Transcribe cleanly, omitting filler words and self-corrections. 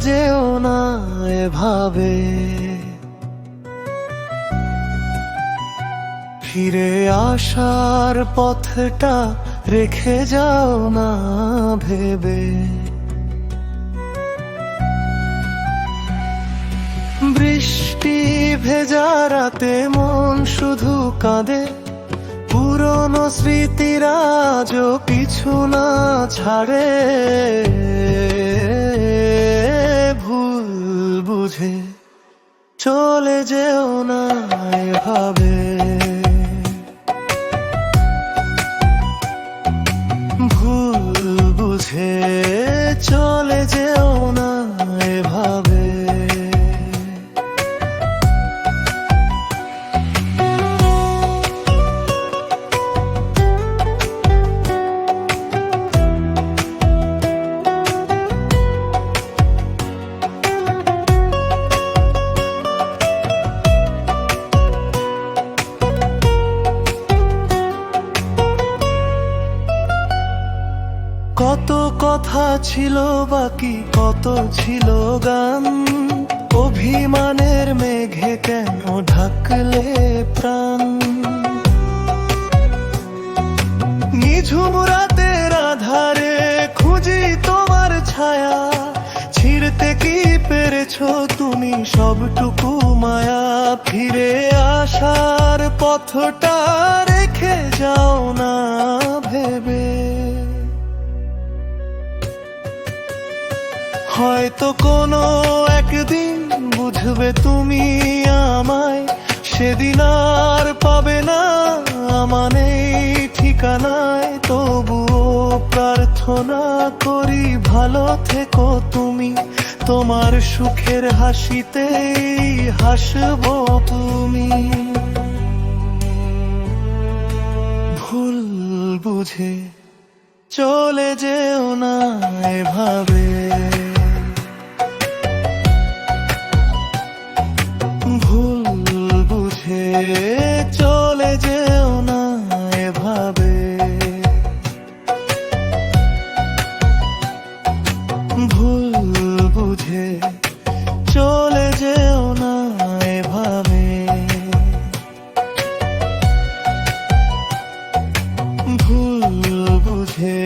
যেও না এভাবে, ফিরে আসার পথটা রেখে যাও না ভেবে। বৃষ্টি ভেজা রাতে মন শুধু কাঁদে, পুরনো স্মৃতিরা আজও পিছু না ছাড়ে। ভুল বুঝে চলে যেও না এভাবে, ভুল বুঝে চলে যেও না এভাবে। কত কথা ছিল বাকি, কত ছিল গান, অভিমানের মেঘে কেন ঢাকলে প্রাণ। নিঝুম রাতের আধারে খুঁজি তোমার ছায়া, ছিঁড়তে কি পেরেছো তুমি সবটুকু মায়া। ফিরে আসার পথটা রেখে যাও না ভেবে, হয়তো কোনো একদিন বুঝবে তুমি আমায়, সেদিন আর পাবে না মানে ঠিকানায়। তবুও প্রার্থনা করি ভালো থেকো তুমি, তোমার সুখের হাসিতেই হাসবো তুমি। ভুল বুঝে চলে যেও না এভাবে, ভুল বুঝে চলে যেও না এভাবে, ভুল বুঝে চলে যেও না এভাবে, ভুল বুঝে